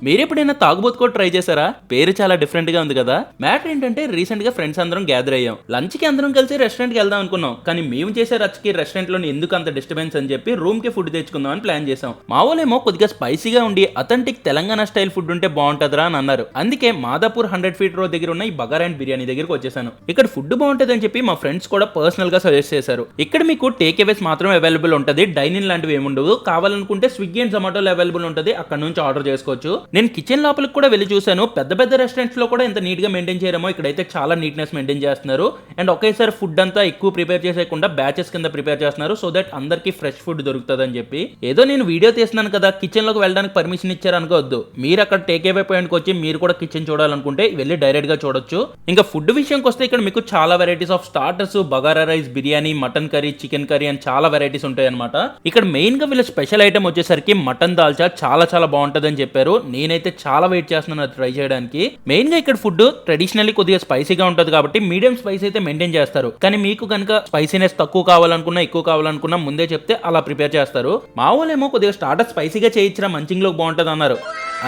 మీరు ఎప్పుడైనా తాగుబోతు కూడా ట్రై చేశారా? పేరు చాలా డిఫరెంట్ గా ఉంది కదా. మ్యాటర్ ఏంటంటే రీసెంట్ గా ఫ్రెండ్స్ అందరం గ్యాదర్ అయ్యాం. లంచ్ కి అందరం కలిసి రెస్టారెంట్ కి వెళ్దాం అనుకున్నాం. కానీ మేము చేసే రచ్చకి రెస్టారెంట్ లోని ఎందుకు అంత డిస్టర్బెన్స్ అని చెప్పి రూమ్ కి ఫుడ్ తెచ్చుకుందాం అని ప్లాన్ చేసాం. మా వాళ్ళేమో కొద్దిగా స్పైసీగా ఉండి అథెంటిక్ తెలంగాణ స్టైల్ ఫుడ్ ఉంటే బాగుంటదిరా అని అన్నారు. అందుకే మాదాపూర్ 100 feet రోడ్ దగ్గర ఉన్న ఈ బగారా అండ్ బిర్యానీ దగ్గరికి వచ్చేసాను. ఇక్కడ ఫుడ్ బాగుంటది అని చెప్పి మా ఫ్రెండ్స్ కూడా పర్సనల్ గా సజెస్ట్ చేశారు. ఇక్కడ మీకు టేక్ అవేస్ మాత్రం అవైలబుల్ ఉంటది, డైనింగ్ లాంటివి ఏముండవు. కావాలనుకుంటే స్విగ్గీ అండ్ జొమాటోలో అవైలబుల్ ఉంటది, అక్కడ నుంచి ఆర్డర్ చేసుకోవచ్చు. నేను కిచెన్ లోపలికి కూడా వెళ్ళి చూశాను. పెద్ద పెద్ద రెస్టారెంట్స్ లో కూడా ఇంత నీట్ గా మెయింటైన్ చేయరేమో, ఇక్కడైతే చాలా నీట్నెస్ మెయింటైన్ చేస్తున్నారు. అండ్ ఒకేసారి ఫుడ్ అంతా ఎక్కువ ప్రిపేర్ చేసేయకుండా బ్యాచెస్ కింద ప్రిపేర్ చేస్తున్నారు, సో దట్ అందరికి ఫ్రెష్ ఫుడ్ దొరుకుతుంది అని చెప్పి. ఏదో నేను వీడియో తీస్తున్నాను కదా, కిచెన్ లోకి వెళ్ళడానికి పర్మిషన్ ఇచ్చారు అనుకోవద్దు. మీరు అక్కడ టేక్ అవే పాయింట్కి వచ్చి మీరు కూడా కిచెన్ చూడాలనుకుంటే వెళ్ళి డైరెక్ట్ గా చూడొచ్చు. ఇంకా ఫుడ్ విషయంకి వస్తే ఇక్కడ మీకు చాలా varieties of starters, bagara rice, biryani, mutton curry, chicken curry అని చాలా వెరైటీస్ ఉంటాయి అనమాట. ఇక్కడ మెయిన్ గా వీళ్ళ స్పెషల్ ఐటమ్ వచ్చేసరికి మటన్ దాల్చా చాలా చాలా బాగుంటది అని చెప్పారు. నేనైతే చాలా వెయిట్ చేస్తున్నాను అది ట్రై చేయడానికి. మెయిన్ గా ఇక్కడ ఫుడ్ ట్రెడిషనల్లీ కొద్దిగా స్పైసీగా ఉంటది కాబట్టి మీడియం స్పైస్ అయితే మెయింటైన్ చేస్తారు. కానీ మీకు కనుక స్పైసీనెస్ తక్కువ కావాలనుకున్నా ఎక్కువ కావాలనుకున్నా ముందే చెప్తే అలా ప్రిపేర్ చేస్తారు. మా వాళ్ళేమో కొద్దిగా స్టార్టర్ స్పైసీగా చేయించరా మంచింగ్ లో బాగుంటది అన్నారు.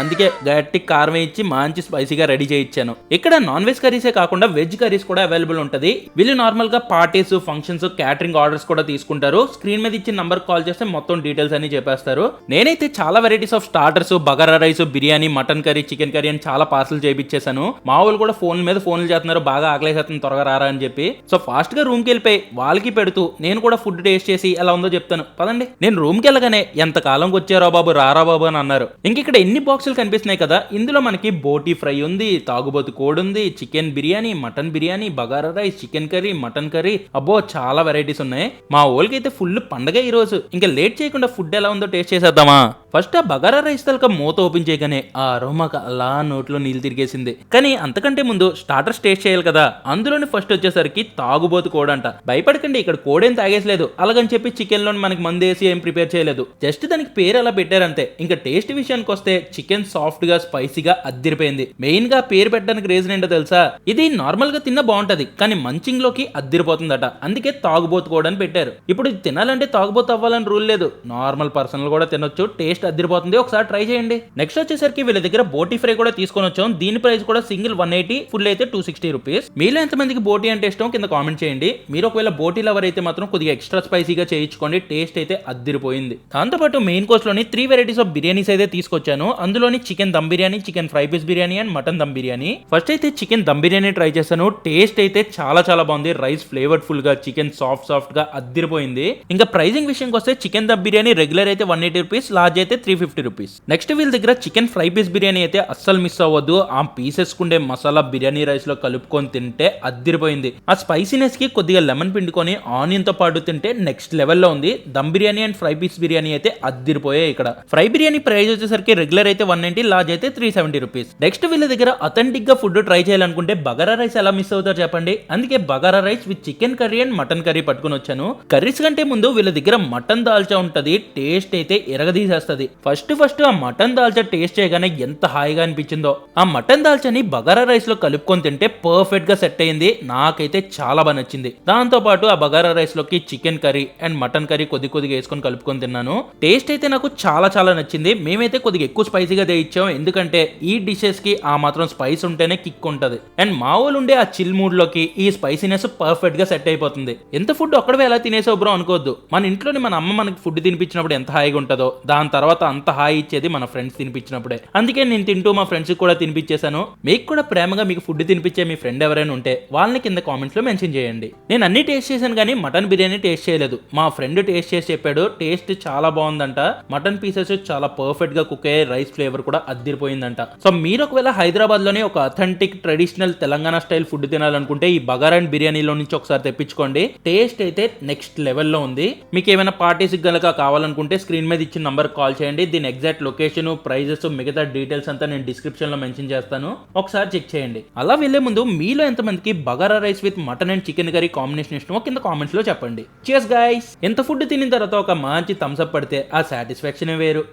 అందుకే గట్టి కారం ఇచ్చి మంచి స్పైసీగా రెడీ చేయించాను. ఇక్కడ నాన్ వెజ్ కర్రీసే కాకుండా వెజ్ కర్రీస్ కూడా అవైలబుల్ ఉంటది. వీళ్ళు నార్మల్ గా పార్టీస్, ఫంక్షన్స్, క్యాటరింగ్ ఆర్డర్స్ కూడా తీసుకుంటారు. స్క్రీన్ మీద ఇచ్చిన నంబర్ కాల్ చేస్తే మొత్తం డీటెయిల్స్ అని చెప్పేస్తారు. నేనైతే చాలా varieties of starters, bagara rice, biryani, mutton curry, chicken curry అని చాలా పార్సల్ చేయించేసాను. మా వాళ్ళు కూడా ఫోన్ల మీద ఫోన్లు చేస్తున్నారు, బాగా ఆకలేసేస్తుంది త్వరగా రారా అని చెప్పి. సో ఫాస్ట్ గా రూమ్ కి వెళ్ళిపోయి వాళ్ళకి పెడుతూ నేను కూడా ఫుడ్ టేస్ట్ చేసి ఎలా ఉందో చెప్తాను పదండి. నేను రూమ్ కి వెళ్ళగానే ఎంత కాలంకి వచ్చారో బాబు, రారా బాబు అని అన్నారు. ఇంక ఇక్కడ ఎన్ని బాక్సులు కనిపిస్తున్నాయి కదా, ఇందులో మనకి బోటీ ఫ్రై ఉంది, తాగుబోతు కోడి ఉంది, chicken biryani, mutton biryani, bagara rice, chicken curry, mutton curry, అబ్బో చాలా వెరైటీస్ ఉన్నాయి. మా వాళ్ళకి అయితే ఫుల్ పండగ ఈ రోజు. ఇంకా లేట్ చేయకుండా ఫుడ్ ఎలా ఉందో టేస్ట్ చేసేద్దామా. ఫస్ట్ ఆ బగారా రైస్ తలక మూత ఓపెన్ చేయగానే ఆ అరోమాకి అలా నోట్లో నీళ్ళు తిరిగేసింది. కానీ అంతకంటే ముందు స్టార్టర్స్ టేస్ట్ చేయాలి కదా. అందులోని ఫస్ట్ వచ్చేసరికి తాగుబోతు కోడంట. భయపడకండి, ఇక్కడ కోడేం తాగేసలేదు. అలాగని చెప్పి చికెన్ లోని మనకి మందేసి ఏం ప్రిపేర్ చేయలేదు, జస్ట్ దానికి పేరు అలా పెట్టారంతే. ఇంకా టేస్ట్ విషయానికి వస్తే చికెన్ సాఫ్ట్ గా స్పైసీగా అద్దిరిపోయింది. మెయిన్ గా పేరు పెట్టడానికి రీజన్ ఏంటో తెలుసా? ఇది నార్మల్ గా తిన్న బాగుంటది, కానీ మంచింగ్ లోకి అద్దిరిపోతుందట. అందుకే తాగుబోతు కోడని పెట్టారు. ఇప్పుడు ఇది తినాలంటే తాగుబోతు అవ్వాలని రూల్ లేదు, నార్మల్ పర్సన్ కూడా తినొచ్చు. టేస్ట్ అదిరిపోతుంది, ఒకసారి ట్రై చేయండి. నెక్స్ట్ వచ్చేసరికి వీళ్ళ దగ్గర బోటీ ఫ్రై కూడా తీసుకొని వచ్చాం. దీని ప్రైస్ కూడా సింగిల్ 180, ఫుల్ అయితే 260 రూపీస్. మీలో ఎంతమందికి బోటీ అంటే ఇష్టం కింద కామెంట్ చేయండి. మీరు ఒకవేళ బోటీ లవర్ అయితే మాత్రం కొద్దిగా ఎక్స్ట్రా స్పైసీగా చేయించుకోండి, టేస్ట్ అయితే అద్దిరిపోయింది. దాంతోపాటు మెయిన్ కోర్స్ లోని 3 వెరైటీస్ ఆఫ్ బిర్యానీస్ అయితే తీసుకొచ్చాను. అందులోని chicken dum biryani, chicken fry piece biryani and mutton dum biryani. First అయితే చికెన్ దమ్ బిర్యానీ ట్రై చేశాను. టేస్ట్ అయితే చాలా చాలా బాగుంది. రైస్ ఫ్లేవర్డ్ ఫుల్ గా, చికెన్ సాఫ్ట్ గా అద్దిరిపోయింది. ఇంకా ప్రైసింగ్ విషయంకి వస్తే చికెన్ దమ్ బిర్యానీ రెగ్యులర్ అయితే 180 రూపీస్, లార్జ్ అయితే 350 రూపీస్. నెక్స్ట్ వీళ్ళ దగ్గర చికెన్ ఫ్రై పీస్ బిర్యానీ అయితే అస్సలు మిస్ అవ్వద్దు. ఆ పీసెస్ కుండే మసాలా బిర్యానీ రైస్ లో కలుపుకొని తింటే అద్దిరిపోయింది. ఆ స్పైసీనెస్ కి కొద్దిగా లెమన్ పిండుకొని ఆనియన్ తో పాటు తింటే నెక్స్ట్ లెవెల్లో ఉంది. Dum biryani and fry piece biryani అయితే అద్దిరిపోయాయి. ఇక్కడ ఫ్రై బిర్యానీ ప్రైస్ వచ్చేసరికి రెగ్యులర్ అయితే 190, లార్జ్ అయితే 370 రూపీస్. నెక్స్ట్ వీళ్ళ దగ్గర అథెంటిక్ గా ఫుడ్ ట్రై చేయాలనుకుంటే బగారా రైస్ ఎలా మిస్ అవుతారు చెప్పండి. అందుకే bagara rice with chicken curry and mutton curry పట్టుకుని వచ్చాను. కర్రీస్ కంటే ముందు వీళ్ళ దగ్గర మటన్ దాల్చా ఉంటది. టేస్ట్ అయితే ఎరగదీసేస్తుంది. ఫస్ట్ ఆ మటన్ దాల్చా టేస్ట్ చేయగానే ఎంత హాయిగా అనిపించిందో. ఆ మటన్ దాల్చాని బగారా రైస్ లో కలుపుకొని తింటే పర్ఫెక్ట్ గా సెట్ అయింది. నాకైతే చాలా బాగా నచ్చింది. దాంతో పాటు ఆ బగారా రైస్ లోకి chicken curry and mutton curry కొద్దిగా వేసుకొని కలుపుకొని తిన్నాను. టేస్ట్ అయితే నాకు చాలా చాలా నచ్చింది. మేమైతే కొద్దిగా ఎక్కువ స్పైసీగా తెచ్చాం, ఎందుకంటే ఈ డిషెస్ కి ఆ మాత్రం స్పైస్ ఉంటేనే కిక్ ఉంటది. అండ్ మా వాళ్ళు ఉండే ఆ చిల్ మూడ్ లోకి ఈ స్పైసీనెస్ పర్ఫెక్ట్ గా సెట్ అయిపోతుంది. ఎంత ఫుడ్ ఒక్కడే ఎలా తినేసావు బ్రో అనుకోవద్దు. మన ఇంట్లోని మన అమ్మ మనకి ఫుడ్ తినిపించినప్పుడు ఎంత హాయిగా ఉంటుందో, దాని తర్వాత అంత హాయి ఇచ్చేది మన ఫ్రెండ్స్ తినిపించినప్పుడే. అందుకే నేను తింటూ మా ఫ్రెండ్స్ కూడా తినిపించేశాను. మీకు కూడా ప్రేమగా మీకు ఫుడ్ తినిపించే మీ ఫ్రెండ్ ఎవరైనా ఉంటే వాళ్ళని కింద కామెంట్స్ లో మెన్షన్ చేయండి. నేను అన్ని టేస్ట్ చేశాను కానీ మటన్ బిర్యానీ టేస్ట్ చేయలేదు. మా ఫ్రెండ్ టేస్ట్ చేసి చెప్పాడు, టేస్ట్ చాలా బాగుందంట. మటన్ పీసెస్ చాలా పర్ఫెక్ట్ గా కుక్ అయ్యే, రైస్ ఫ్లేవర్ కూడా అద్దిరిపోయిందంట. సో మీరు ఒకవేళ హైదరాబాద్ లోనే ఒక authentic traditional Telangana style food తినాలనుకుంటే ఈ బగారా అండ్ బిర్యానీలో నుంచి ఒకసారి తెప్పించుకోండి. టేస్ట్ అయితే నెక్స్ట్ లెవెల్లో ఉంది. మీకు ఏమైనా పార్టీస్ గనక కావాలనుకుంటే స్క్రీన్ మీద ఇచ్చిన నంబర్ కాల్ చేయండి. దీని ఎగ్జాక్ట్ లొకేషన్, ప్రైజెస్, మిగతా డీటెయిల్స్ అంతా నేను డిస్క్రిప్షన్ లో మెన్షన్ చేస్తాను, ఒకసారి చెక్ చేయండి. అలా వెళ్లే ముందు మీలో ఎంతమందికి bagara rice with mutton and chicken curry combination ఇష్టమో కింద కామెంట్స్ లో చెప్పండి. Cheers guys. ఎంత ఫుడ్ తినిన తర్వాత ఒక మంచి థమ్స్ అప్ పడితే ఆ సాటిస్ఫాక్షన్ వేరు.